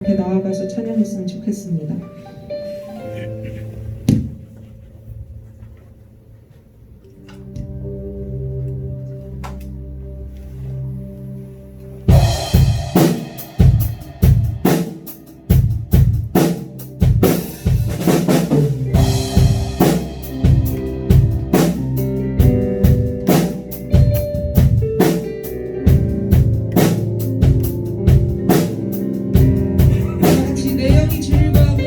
앞에 나아가서 찬양했으면 좋겠습니다. 같이 내 영이 주를 구하고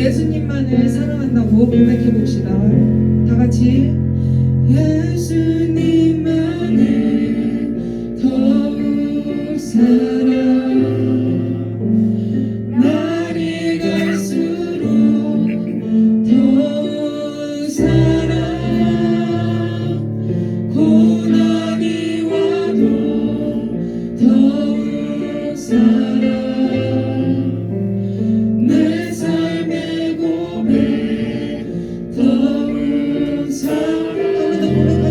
예수님만을 사랑한다고 고백해 봅시다. 다 같이 예수님만을 더욱 사랑 날이 갈수록 더욱 사랑 고난이 와도 더욱 사랑 내 삶의 고백 더욱 사랑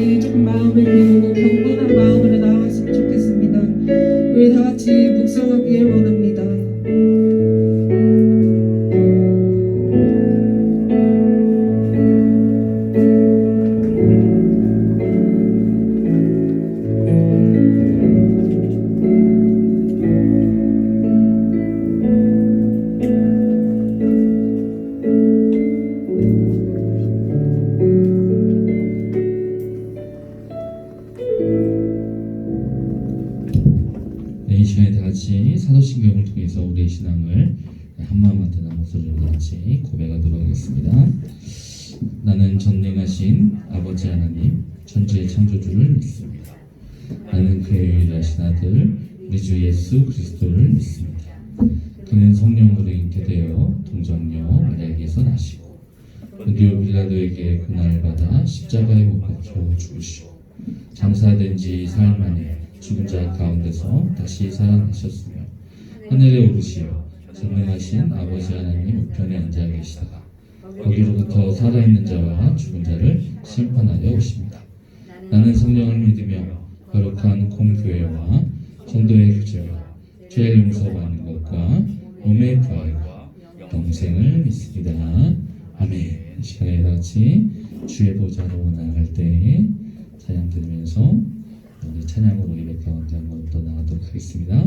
같이 좀 마음을 비우고 경건한 마음으로 나아갔으면 좋겠습니다. 우리 다 같이 묵상하길 원합니다. 이 시간에 다 같이 사도신경을 통해서 우리의 신앙을 한마음 같은 목소리로 다 같이 고백하도록 하겠습니다. 나는 전능하신 아버지 하나님 천지의 창조주를 믿습니다. 나는 그의 유일하신 아들 우리 주 예수 그리스도를 믿습니다. 그는 성령으로 잉태되어 동정녀 마리아에게서 나시고 본디오 빌라도에게 고난을 받아 십자가에 못 박혀 죽으시고 장사된 지 사흘 만에 죽은 자 가운데서 다시 살아나셨으며 하늘에 오르시어 전능하신 아버지 하나님 우편에 앉아 계시다가 거기로부터 살아있는 자와 죽은 자를 심판하려 오십니다. 나는 성령을 믿으며 거룩한 공교회와 성도의 구제와 죄를 용서받는 것과 몸의 부활과 영생을 믿습니다. 아멘. 이 시간에 다같이 주의 보좌로 나아갈 때 찬양 들으면서 우리 찬양으로 예배 가운데 한번 더 나가도록 하겠습니다.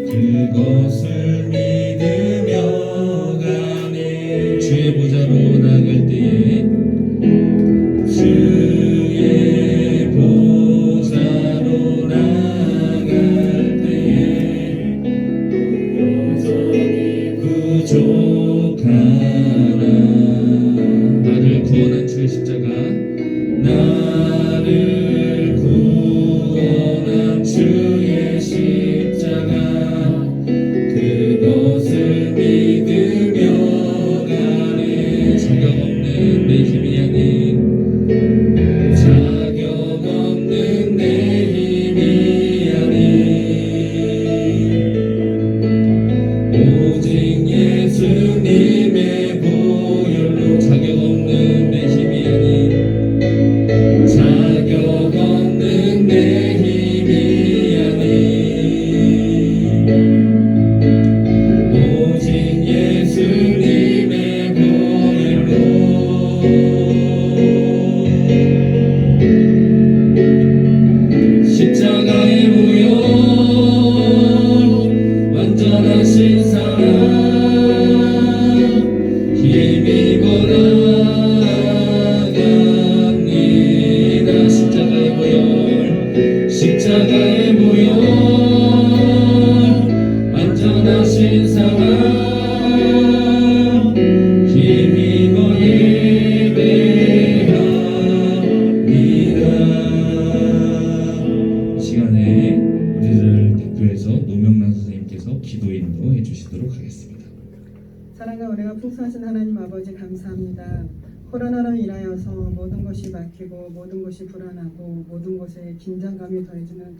그것을 믿으며 가네. 주의 보좌로 나갈 때에 주의 보좌로 나갈 때에 여전히 부족하나. 나를 구원한 주의 십자가 나를 구원한 주의 십자가 그것을 믿으며 가네. 자격 없는 내 힘이 아닌 자격 없는 내 힘이 아닌 오직 예수님의 보혈로 자격 없는 내 힘이 아닌 자격 없는 내 힘이 아닌 오직 예수님의 보혈로 십자가의 보혈 완전하신 사랑 힘입어 나갑니다. 십자가의 보혈 십자가의 보혈 완전하신 사랑 힘입어 예배합니다. 이 시간에 우리를 대표해서 노명란 선생님께서 기도 인도해 주시도록 하겠습니다. 사랑과 은혜가 풍성하신 하나님 아버지 감사합니다. 코로나로 인하여서 모든 것이 막히고 모든 것이 불안하고 모든 것에 긴장감이 더해지는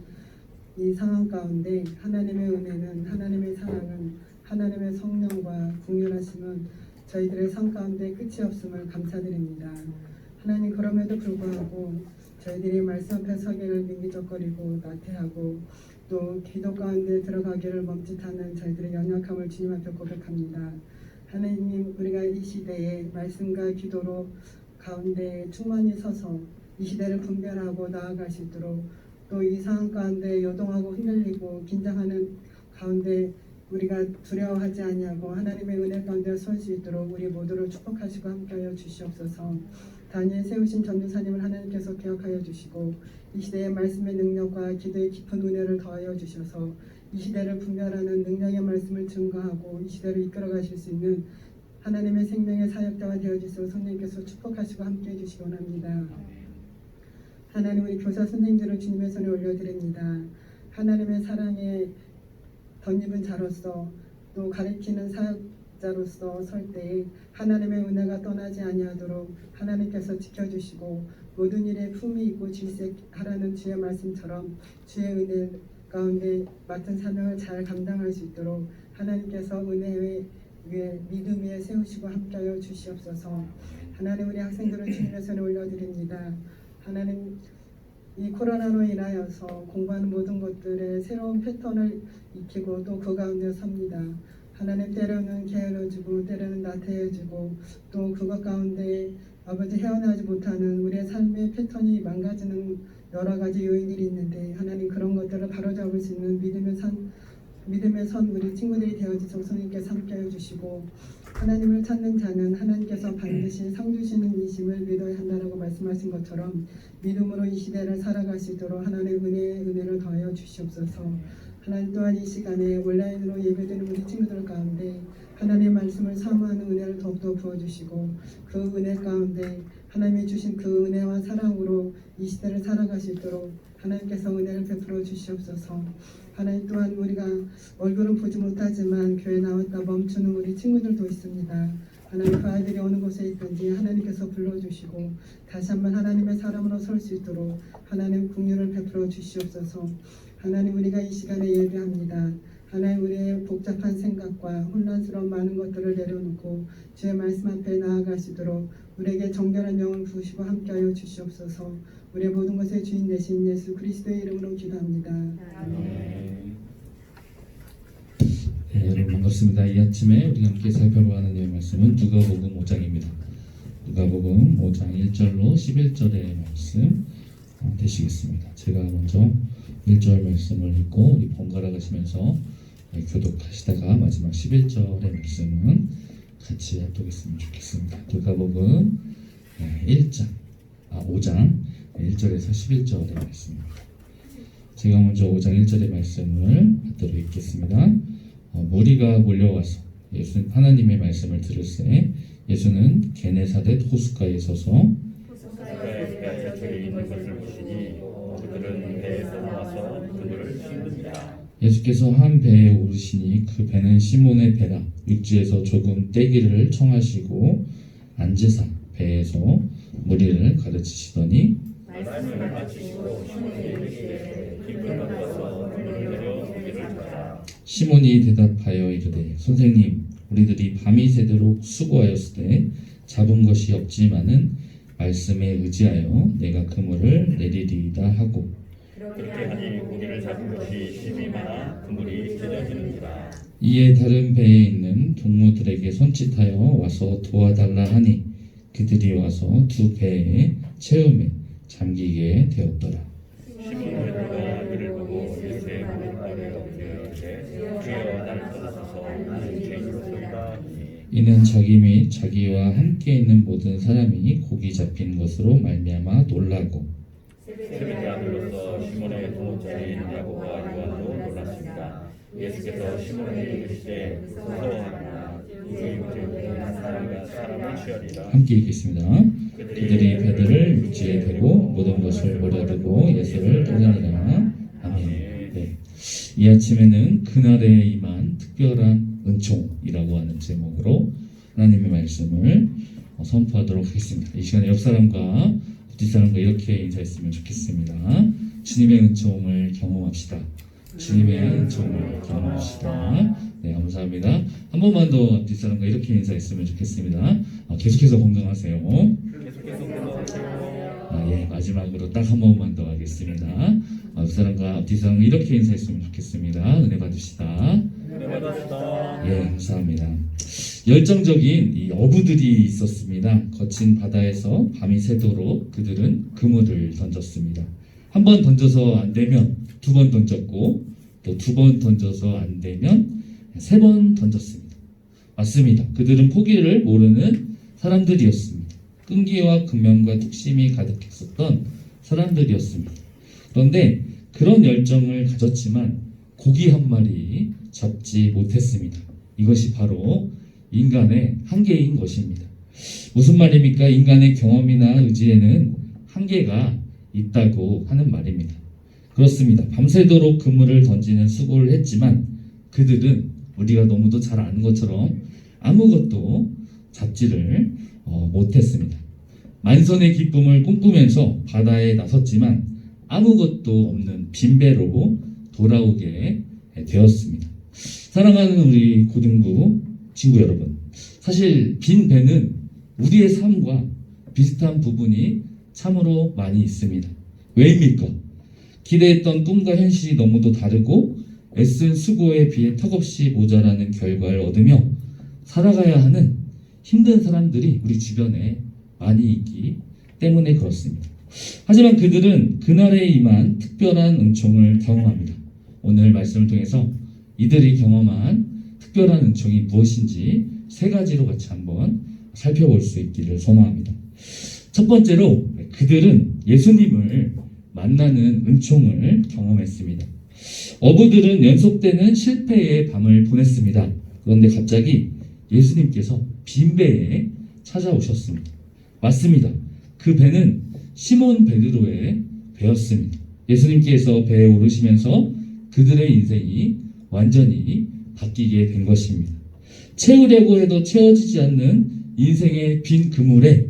이 상황 가운데 하나님의 은혜는 하나님의 사랑은 하나님의 성령과 국률하심은 저희들의 삶 가운데 끝이 없음을 감사드립니다. 하나님 그럼에도 불구하고 저희들이 말씀 앞에 서기를 민기적거리고 나태하고 또 기도 가운데 들어가기를 멈칫하는 저희들의 연약함을 주님 앞에 고백합니다. 하나님 우리가 이 시대에 말씀과 기도로 가운데 충만히 서서 이 시대를 분별하고 나아갈 수 있도록 또 이 상황 가운데 요동하고 흔들리고 긴장하는 가운데 우리가 두려워하지 아니하고 하나님의 은혜 가운데 설 수 있도록 우리 모두를 축복하시고 함께하여 주시옵소서. 다니엘 세우신 전도사님을 하나님께서 기억하여 주시고 이 시대의 말씀의 능력과 기도의 깊은 은혜를 더하여 주셔서 이 시대를 분별하는 능력의 말씀을 증거하고 이 시대를 이끌어 가실 수 있는 하나님의 생명의 사역자가 되어주시고 성령께서 축복하시고 함께해 주시기 원합니다. 하나님, 우리 교사 선생님들을 주님의 손에 올려드립니다. 하나님의 사랑에 덧입은 자로서 또 가리키는 사역자로서 설 때에 하나님의 은혜가 떠나지 아니하도록 하나님께서 지켜주시고 모든 일에 품위 있고 질색하라는 주의 말씀처럼 주의 은혜 가운데 맡은 사명을 잘 감당할 수 있도록 하나님께서 은혜 위에 믿음 위에 세우시고 함께하여 주시옵소서. 하나님, 우리 학생들을 주님의 손에 올려드립니다. 하나님, 이 코로나로 인하여서 공부하는 모든 것들의 새로운 패턴을 익히고 또 그 가운데 섭니다. 하나님, 때로는 게을러지고 때로는 나태해지고 또 그것 가운데 아버지 헤어나지 못하는 우리의 삶의 패턴이 망가지는 여러 가지 요인들이 있는데 하나님, 그런 것들을 바로잡을 수 있는 믿음의 선 우리 친구들이 되어주셔서 성령께서 함께해 주시고 하나님을 찾는 자는 하나님께서 반드시 상 주시는 이심을 믿어야 한다라고 말씀하신 것처럼 믿음으로 이 시대를 살아갈 수 있도록 하나님의 은혜를 더하여 주시옵소서. 하나님, 또한 이 시간에 온라인으로 예배드리는 우리 친구들 가운데 하나님의 말씀을 사모하는 은혜를 더욱더 부어주시고 그 은혜 가운데 하나님이 주신 그 은혜와 사랑으로 이 시대를 살아갈 수 있도록 하나님께서 은혜를 베풀어 주시옵소서. 하나님, 또한 우리가 얼굴은 보지 못하지만 교회 나왔다 멈추는 우리 친구들도 있습니다. 하나님, 그 아이들이 어느 곳에 있든지 하나님께서 불러주시고 다시 한번 하나님의 사람으로 설 수 있도록 하나님 긍휼을 베풀어 주시옵소서. 하나님, 우리가 이 시간에 예배합니다. 하나님, 우리의 복잡한 생각과 혼란스러운 많은 것들을 내려놓고 주의 말씀 앞에 나아가시도록 우리에게 정결한 영을 부으시고 함께하여 주시옵소서. 우리의 모든 것의 주인 되신 예수 그리스도의 이름으로 기도합니다. 네, 여러분 반갑습니다. 이 아침에 우리가 함께 살펴보고 하는 내용 말씀은 누가복음 5장입니다. 누가복음 5장 1절로 11절의 말씀 되시겠습니다. 제가 먼저 1절 말씀을 읽고 우리 번갈아 가시면서 교독하시다가 마지막 11절의 말씀은 같이 합독했으면 좋겠습니다. 누가복음 5장 1절에서 11절의 말씀입니다. 제가 먼저 5장 1절의 말씀을 받도록 읽겠습니다. 무리가 몰려와서 하나님의 말씀을 들을새 예수는 게네사렛 호숫가에 서서 호숫가에 젖어 있는 것을 보시니 그들은 배에서 나와서 그들을 씻는다. 예수께서 한 배에 오르시니 그 배는 시몬의 배라. 육지에서 조금 떼기를 청하시고 앉으사 배에서 무리를 가르치시더니 말씀을 마치시고 시몬에게 이르시되 기쁜 가서 그물을 내려 고기를 잡라. 시몬이 대답하여 이르되 선생님, 우리들이 밤이 새도록 수고하였으되 잡은 것이 없지만은 말씀에 의지하여 내가 그물을 내리리이다 하고 그렇게 하니 고기를 잡은 것이 심히 많아 그물이 찢어지는지라. 이에 다른 배에 있는 동무들에게 손짓하여 와서 도와달라 하니 그들이 와서 두 배에 채움에 잠기게 되었더라. 시몬 베드로가 이를 보고 예수의 무릎발에 엎드려 이르되 주여 나를 떠나소서 나는 죄인으로소이다 하니 이는 자기 및 자기와 함께 있는 모든 사람이 고기 잡힌 것으로 말미암아 놀라고 세베대 아들로서 시몬의 동업자인 야고보와 요한도 놀랐습니다. 예수께서 시몬에게 이르시되 무서워하라 이제 사람을 취하리라. 함께 읽겠습니다. 그들이 배들을 육지에 대고 모든 것을 버려두고 예수를 따르니라. 아멘. 네. 이 아침에는 그날에 임한 특별한 은총이라고 하는 제목으로 하나님의 말씀을 선포하도록 하겠습니다. 이 시간에 옆 사람과 뒷사람과 이렇게 인사했으면 좋겠습니다. 주님의 은총을 경험합시다. 주님의 은총을 경험합시다. 네, 감사합니다. 한 번만 더 뒷사람과 이렇게 인사했으면 좋겠습니다. 계속해서 건강하세요. 예, 마지막으로 딱 한 번만 더 하겠습니다. 옆 사람과 뒷사람과 이렇게 인사했으면 좋겠습니다. 은혜 받으시다. 예, 감사합니다. 열정적인 이 어부들이 있었습니다. 거친 바다에서 밤이 새도록 그들은 그물을 던졌습니다. 한 번 던져서 안 되면 두 번 던졌고 또 두 번 던져서 안 되면 3번 던졌습니다. 맞습니다. 그들은 포기를 모르는 사람들이었습니다. 끈기와 근면과 뚝심이 가득했었던 사람들이었습니다. 그런데 그런 열정을 가졌지만 고기 한 마리 잡지 못했습니다. 이것이 바로 인간의 한계인 것입니다. 무슨 말입니까? 인간의 경험이나 의지에는 한계가 있다고 하는 말입니다. 그렇습니다. 밤새도록 그물을 던지는 수고를 했지만 그들은 우리가 너무도 잘 아는 것처럼 아무것도 잡지를 못했습니다. 만선의 기쁨을 꿈꾸면서 바다에 나섰지만 아무것도 없는 빈배로 돌아오게 되었습니다. 사랑하는 우리 고등부 친구 여러분, 사실 빈 배는 우리의 삶과 비슷한 부분이 참으로 많이 있습니다. 왜입니까? 기대했던 꿈과 현실이 너무도 다르고 애쓴 수고에 비해 턱없이 모자라는 결과를 얻으며 살아가야 하는 힘든 사람들이 우리 주변에 많이 있기 때문에 그렇습니다. 하지만 그들은 그날에 임한 특별한 은총을 경험합니다. 오늘 말씀을 통해서 이들이 경험한 특별한 은총이 무엇인지 3가지로 같이 한번 살펴볼 수 있기를 소망합니다. 첫 번째로 그들은 예수님을 만나는 은총을 경험했습니다. 어부들은 연속되는 실패의 밤을 보냈습니다. 그런데 갑자기 예수님께서 빈 배에 찾아오셨습니다. 맞습니다. 그 배는 시몬 베드로의 배였습니다. 예수님께서 배에 오르시면서 그들의 인생이 완전히 바뀌게 된 것입니다. 채우려고 해도 채워지지 않는 인생의 빈 그물에,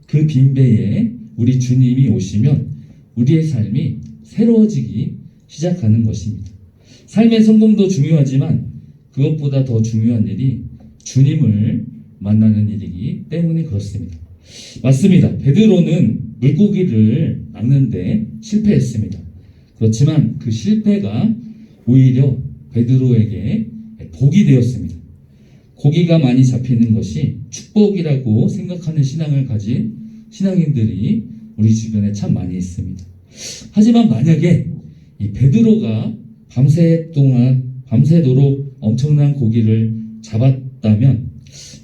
그 빈 배에 우리 주님이 오시면 우리의 삶이 새로워지기 시작하는 것입니다. 삶의 성공도 중요하지만 그것보다 더 중요한 일이 주님을 만나는 일이기 때문에 그렇습니다. 맞습니다. 베드로는 물고기를 낚는데 실패했습니다. 그렇지만 그 실패가 오히려 베드로에게 복이 되었습니다. 고기가 많이 잡히는 것이 축복이라고 생각하는 신앙을 가진 신앙인들이 우리 주변에 참 많이 있습니다. 하지만 만약에 이 베드로가 밤새도록 엄청난 고기를 잡았다면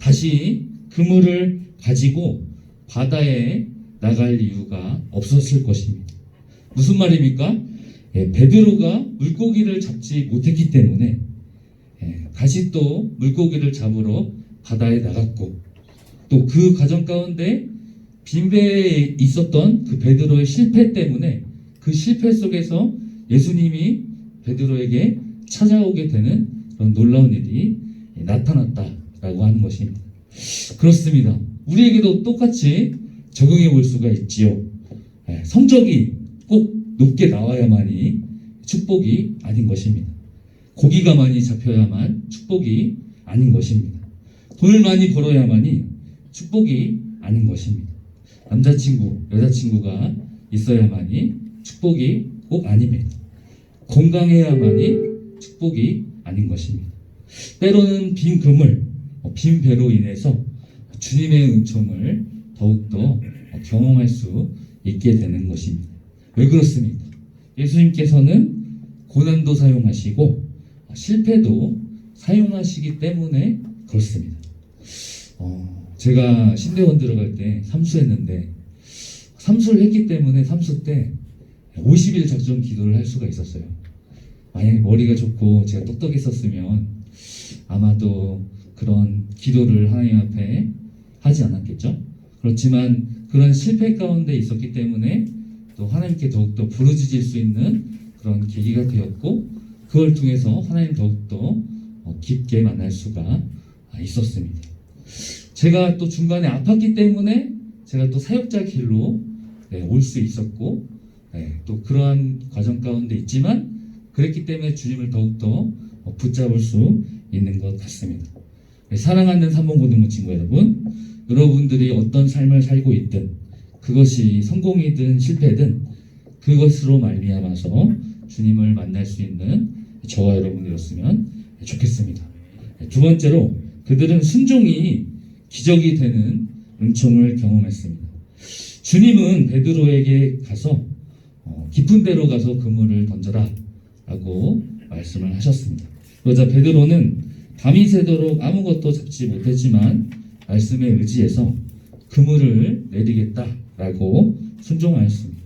다시 그물을 가지고 바다에 나갈 이유가 없었을 것입니다. 무슨 말입니까? 베드로가 물고기를 잡지 못했기 때문에 다시 또 물고기를 잡으러 바다에 나갔고, 또 그 과정 가운데 빈배에 있었던 그 베드로의 실패 때문에 그 실패 속에서 예수님이 베드로에게 찾아오게 되는 그런 놀라운 일이 나타났다라고 하는 것입니다. 그렇습니다. 우리에게도 똑같이 적용해 볼 수가 있지요. 성적이 꼭 높게 나와야만이 축복이 아닌 것입니다. 고기가 많이 잡혀야만 축복이 아닌 것입니다. 돈을 많이 벌어야만이 축복이 아닌 것입니다. 남자친구, 여자친구가 있어야만이 축복이 꼭 아닙니다. 건강해야만이 축복이 아닌 것입니다. 때로는 빈 그물, 빈 배로 인해서 주님의 은총을 더욱더 경험할 수 있게 되는 것입니다. 왜 그렇습니까? 예수님께서는 고난도 사용하시고 실패도 사용하시기 때문에 그렇습니다. 제가 신대원 들어갈 때 삼수했는데, 삼수를 했기 때문에 삼수 때 50일 작전 기도를 할 수가 있었어요. 만약에 머리가 좋고 제가 똑똑했었으면 아마도 그런 기도를 하나님 앞에 하지 않았겠죠? 그렇지만 그런 실패 가운데 있었기 때문에 또 하나님께 더욱더 부르짖을 수 있는 그런 계기가 되었고, 그걸 통해서 하나님 더욱더 깊게 만날 수가 있었습니다. 제가 또 중간에 아팠기 때문에 제가 또 사역자 길로 올 수 있었고, 또 그러한 과정 가운데 있지만 그랬기 때문에 주님을 더욱더 붙잡을 수 있는 것 같습니다. 사랑하는 삼봉고등부 친구 여러분, 여러분들이 어떤 삶을 살고 있든 그것이 성공이든 실패든 그것으로 말미암아서 주님을 만날 수 있는 저와 여러분이었으면 좋겠습니다. 두 번째로 그들은 순종이 기적이 되는 은총을 경험했습니다. 주님은 베드로에게 가서 깊은 데로 가서 그물을 던져라 라고 말씀을 하셨습니다. 그러자 베드로는 밤이 새도록 아무것도 잡지 못했지만 말씀에 의지해서 그물을 내리겠다라고 순종하였습니다.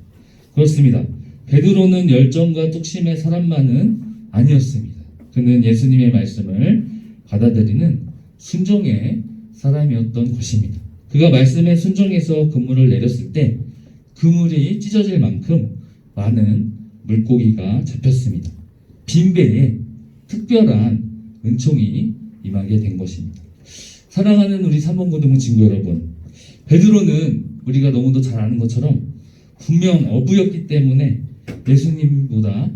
그렇습니다. 베드로는 열정과 뚝심의 사람만은 아니었습니다. 그는 예수님의 말씀을 받아들이는 순종의 사람이었던 것입니다. 그가 말씀에 순종해서 그물을 내렸을 때 그물이 찢어질 만큼 많은 물고기가 잡혔습니다. 빈배에 특별한 은총이 임하게 된 것입니다. 사랑하는 우리 삼봉고등부 친구 여러분, 베드로는 우리가 너무도 잘 아는 것처럼 분명 어부였기 때문에 예수님보다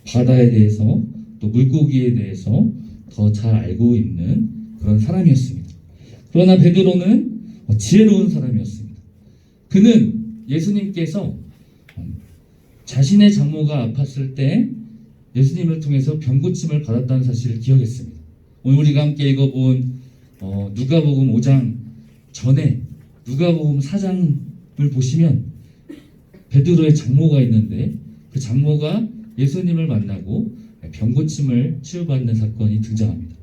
바다에 대해서 또 물고기에 대해서 더 잘 알고 있는 그런 사람이었습니다. 그러나 베드로는 지혜로운 사람이었습니다. 그는 예수님께서 자신의 장모가 아팠을 때 예수님을 통해서 병고침을 받았다는 사실을 기억했습니다. 오늘 우리가 함께 읽어본 누가복음 5장 전에 누가복음 4장을 보시면 베드로의 장모가 있는데 그 장모가 예수님을 만나고 병고침을 치유받는 사건이 등장합니다.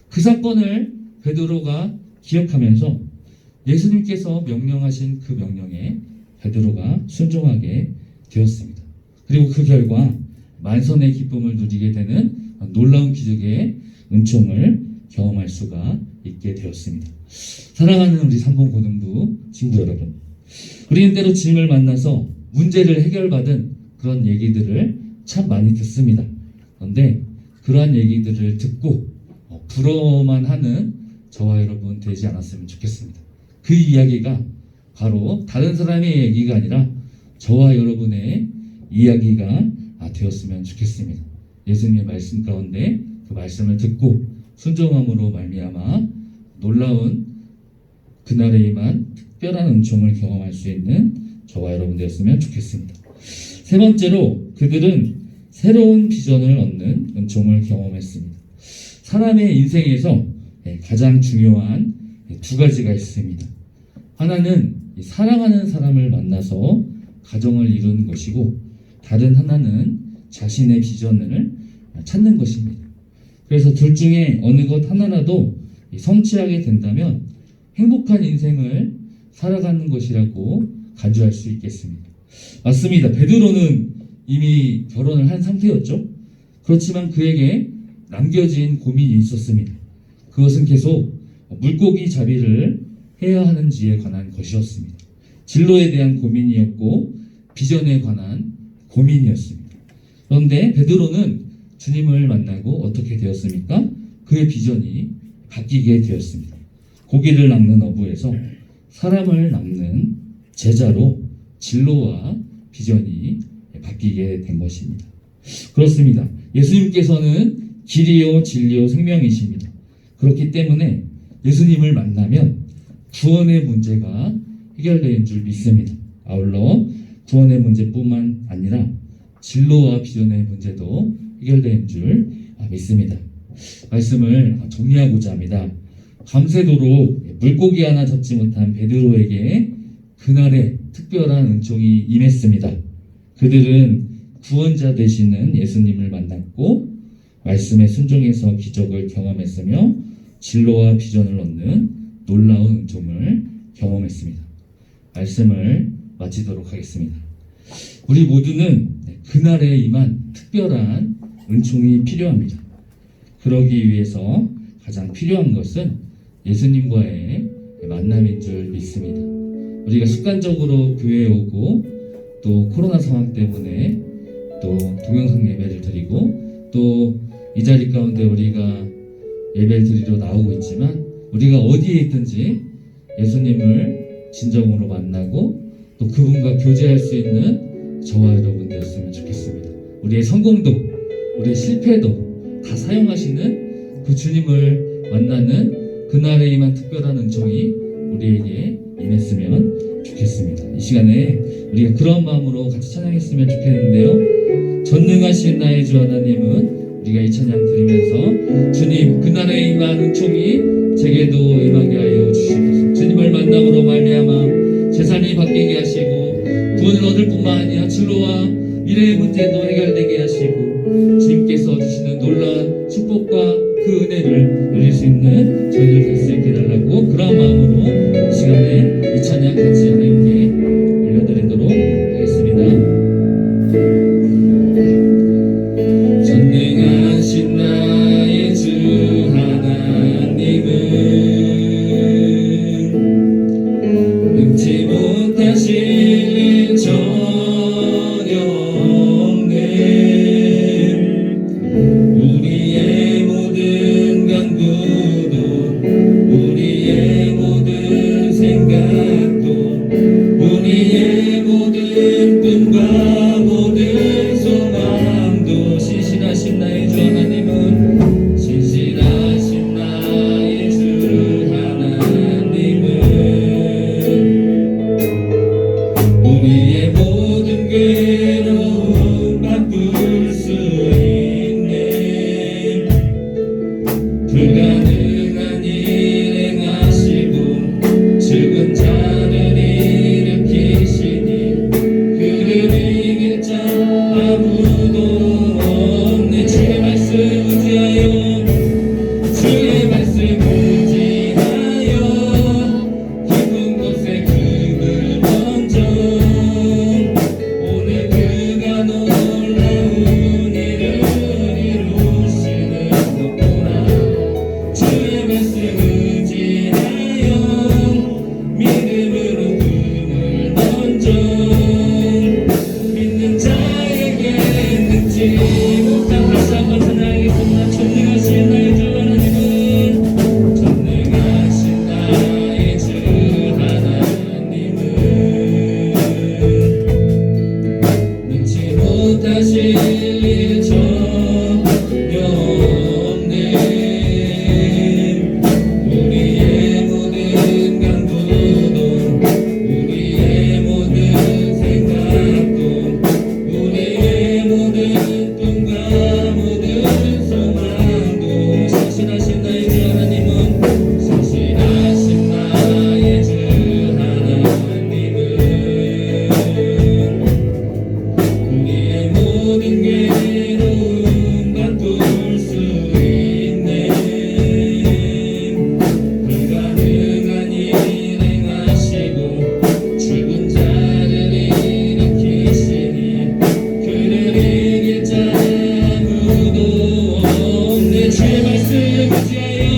그 사건을 베드로가 기억하면서 예수님께서 명령하신 그 명령에 베드로가 순종하게 되었습니다. 그리고 그 결과 만선의 기쁨을 누리게 되는 놀라운 기적의 은총을 경험할 수가 있게 되었습니다. 사랑하는 우리 삼봉고등부 친구 여러분, 우리는 때로 주님을 만나서 문제를 해결받은 그런 얘기들을 참 많이 듣습니다. 그런데 그러한 얘기들을 듣고 부러워만 하는 저와 여러분 되지 않았으면 좋겠습니다. 그 이야기가 바로 다른 사람의 얘기가 아니라 저와 여러분의 이야기가 되었으면 좋겠습니다. 예수님의 말씀 가운데 그 말씀을 듣고 순종함으로 말미암아 놀라운 그날에 임한 특별한 은총을 경험할 수 있는 저와 여러분 되었으면 좋겠습니다. 세 번째로 그들은 새로운 비전을 얻는 은총을 경험했습니다. 사람의 인생에서 가장 중요한 두 가지가 있습니다. 하나는 사랑하는 사람을 만나서 가정을 이루는 것이고 다른 하나는 자신의 비전을 찾는 것입니다. 그래서 둘 중에 어느 것 하나라도 성취하게 된다면 행복한 인생을 살아가는 것이라고 간주할 수 있겠습니다. 맞습니다. 베드로는 이미 결혼을 한 상태였죠. 그렇지만 그에게 남겨진 고민이 있었습니다. 그것은 계속 물고기 잡이를 해야 하는지에 관한 것이었습니다. 진로에 대한 고민이었고 비전에 관한 고민이었습니다. 그런데 베드로는 주님을 만나고 어떻게 되었습니까? 그의 비전이 바뀌게 되었습니다. 고기를 낚는 어부에서 사람을 낚는 제자로 진로와 비전이 바뀌게 된 것입니다. 그렇습니다. 예수님께서는 길이요 진리요 생명이십니다. 그렇기 때문에 예수님을 만나면 구원의 문제가 해결되는 줄 믿습니다. 아울러 구원의 문제뿐만 아니라 진로와 비전의 문제도 해결되는 줄 믿습니다. 말씀을 정리하고자 합니다. 밤새도록 물고기 하나 잡지 못한 베드로에게 그날에 특별한 은총이 임했습니다. 그들은 구원자 되시는 예수님을 만났고 말씀에 순종해서 기적을 경험했으며 진로와 비전을 얻는 놀라운 은총을 경험했습니다. 말씀을 마치도록 하겠습니다. 우리 모두는 그날에 임한 특별한 은총이 필요합니다. 그러기 위해서 가장 필요한 것은 예수님과의 만남인 줄 믿습니다. 우리가 습관적으로 교회에 오고 또 코로나 상황 때문에 또 동영상 예배를 드리고 또 이 자리 가운데 우리가 예배를 드리러 나오고 있지만 우리가 어디에 있든지 예수님을 진정으로 만나고 또 그분과 교제할 수 있는 저와 여러분 되었으면 좋겠습니다. 우리의 성공도 우리의 실패도 다 사용하시는 그 주님을 만나는 그날에 임한 특별한 은총이 우리에게 임했으면 좋겠습니다. 이 시간에 우리가 그런 마음으로 같이 찬양했으면 좋겠는데요. 전능하신 나의 주 하나님은 우리가 이 찬양 드리면서 주님 그날에 임한 은총이 제게도 임하게 하여 주시옵소서. 주님을 만남으로 말미암아 재산이 바뀌게 하시고 구원을 얻을 뿐만 아니라 진로와 미래의 문제도 해결되게 하시고 주님께서 주시는 놀라운 축복과 그 은혜를 누릴 수 있는 저희들 될 수 있게 해달라고 그런 마음으로 이 시간에 이 찬양 같이 하나님께 올려드리도록 하겠습니다. 전능하신 나의 주 하나님은 능치 못하실 일 전혀 없네. 우리의 모든 간구도 우리의 모든 생각도 우리의 모든 꿈과 모든 소망도 신실하신 나의 주 하나님은 신실하신 나의 주 하나님은 우리의 모든 괴로움 바꿀 수 있네. 불가능한 일 행하시고 죽은 자를 일으키시니 그를 이길 자 아무도 없네. 주의 말씀 의지하여 주의 말씀 의지하여 깊은 곳에 금을 던져 오늘 그가 놀라운 일을 이루시는 것보라. 주의 말씀 의지하여 믿음으로 금을 던져 믿는 자에게 능지 못한 다시 한번 찬양하겠습니다. 전능하신 나의 주 하나님은 전능하신 나의 주 하나님은 능치 못하실 일 전혀 없네. 우리의 모든 간구도 우리의 모든 생각도 우리의 모든 꿈과 모든 소망도 신실하신 나의 주 하나님은 신실하신 나의 주 하나님은 우리의 모든 괴로움 바꿀 수 있네. 불가능한 일 행하시고 죽은 자를 일으키시니 그를 이길 자 아무도 없네. 주의 말씀 의지하여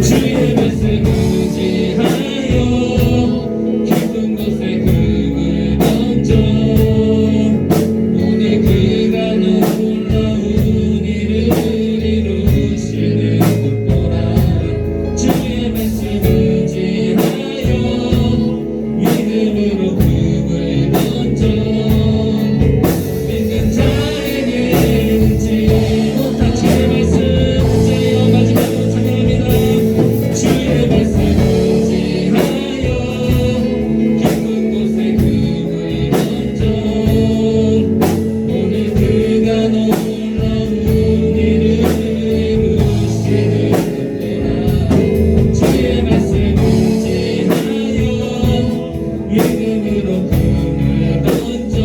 주의 말씀 의지하여 깊은 곳에 금을 던져 오늘 그가 놀라운 일을 이루시는 것보라. 주의 말씀 의지하여 믿음으로 금을 던져 믿는 자에게 능지 못한 주의 말씀 의지하여 마지막으로 찬양합니다. 주의 말씀 의지하여 깊은 곳에 금을 던져 오늘 그가 놀라운 일을 이루시는 것보라. 주의 말씀 의지하여 믿음으로 금을 던져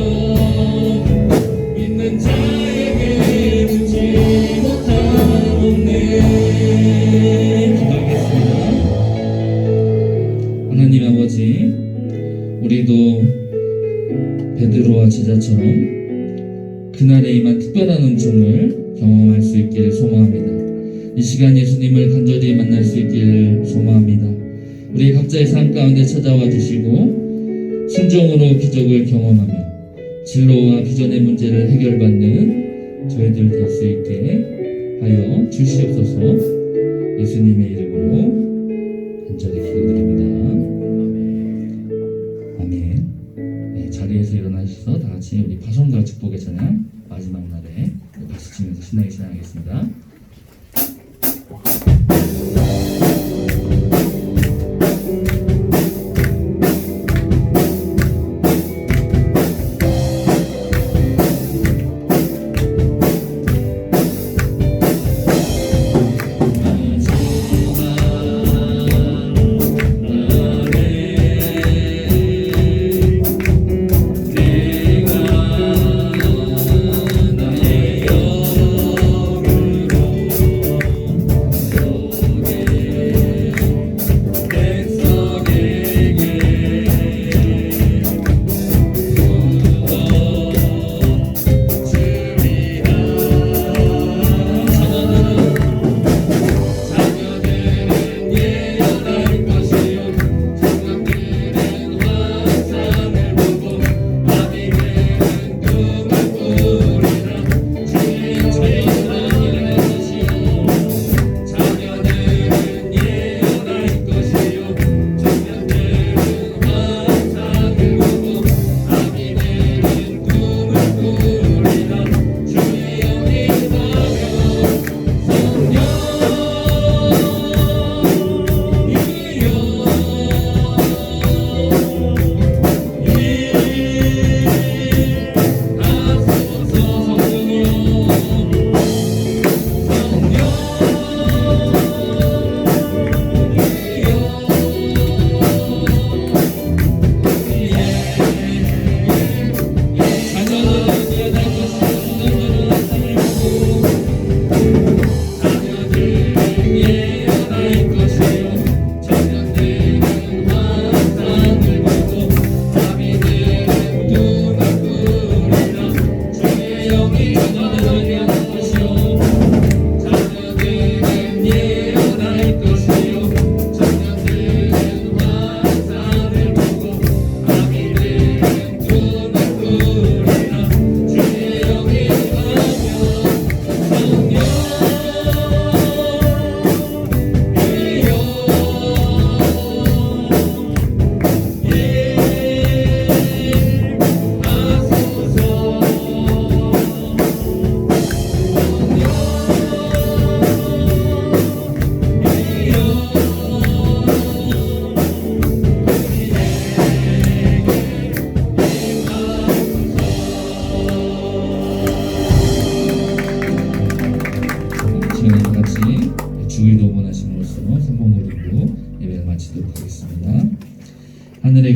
믿는 자에게 능지 못하옵네. 기도하겠습니다. 하나님 아버지, 우리도 베드로와 제자처럼 그날에 임한 특별한 은총을 경험할 수 있기를 소망합니다. 이 시간 예수님을 간절히 만날 수 있기를 소망합니다. 우리 각자의 삶 가운데 찾아와 주시고 순종으로 기적을 경험하며 진로와 비전의 문제를 해결받는 저희들 될 수 있게 하여 주시옵소서. 예수님의 이름으로 간절히 기도드립니다. 아멘. 네, 자리에서 일어나셔서 다 같이 우리 파송과 축복의 찬양 마지막 날에 박수 치면서 신나게 찬양하겠습니다. 내가 나의 영을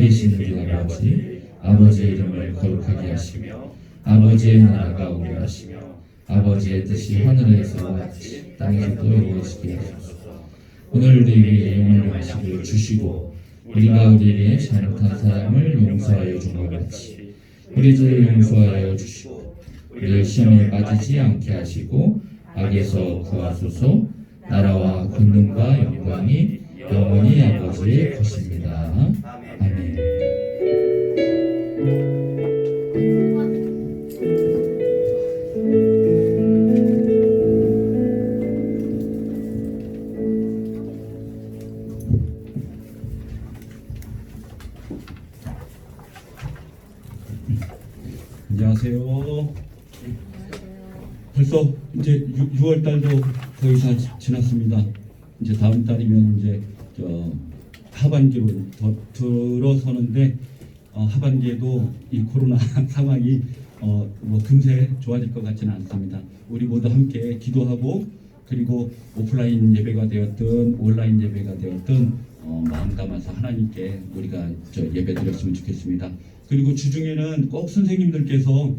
계시는 주 아버지, 아버지의 이름을 거룩하게 하시며 아버지의 나라가 오게 하시며 아버지의 뜻이 하늘에서 같이 땅에서도 이루어지게 하소서. 오늘 우리에게 영원한 양식을 주시고 우리가 우리에게 잘못한 사람을 용서하여 준 것 같이 우리 죄를 용서하여 주시고 우리를 시험에 빠지지 않게 하시고 악에서 구하소서. 나라와 권능과 영광이 영원히 아버지의 것입니다. 아멘. 안녕하세요. 벌써 이제 6월 달도 거의 다 지났습니다. 이제 다음 달이면 이제 하반기로 더 들어서는데 하반기에도 이 코로나 상황이 뭐 금세 좋아질 것 같지는 않습니다. 우리 모두 함께 기도하고 그리고 오프라인 예배가 되었든 온라인 예배가 되었든 마음 담아서 하나님께 우리가 예배 드렸으면 좋겠습니다. 그리고 주중에는 꼭 선생님들께서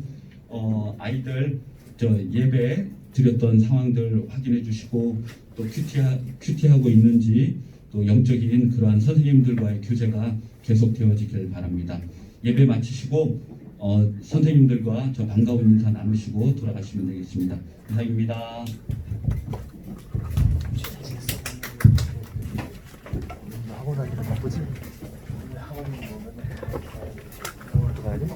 아이들 예배 드렸던 상황들 확인해 주시고 또 큐티하고 있는지 또 영적인 그러한 선생님들과의 교제가 계속되어지길 바랍니다. 예배 마치시고 선생님들과 저 반가운 인사 나누시고 돌아가시면 되겠습니다. 이상입니다. 학원 다니는 바쁘지? 학원이 오늘 가야 돼?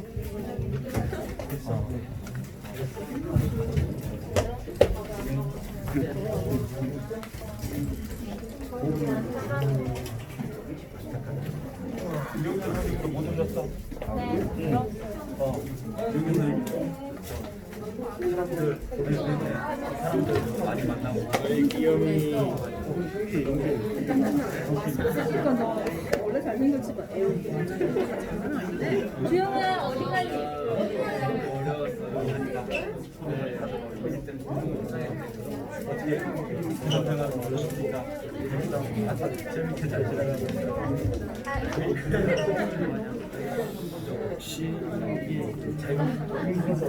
사람들 많이 만나고 저희 기염이 원래 잘생겼지만 주영아 어디 가니? 어떻게 생활을 어려우니까 재밌게 잘 지나가고 역시 이게 재밌어서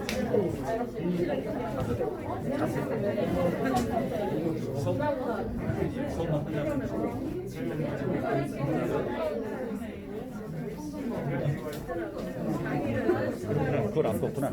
그걸 안 썼구나.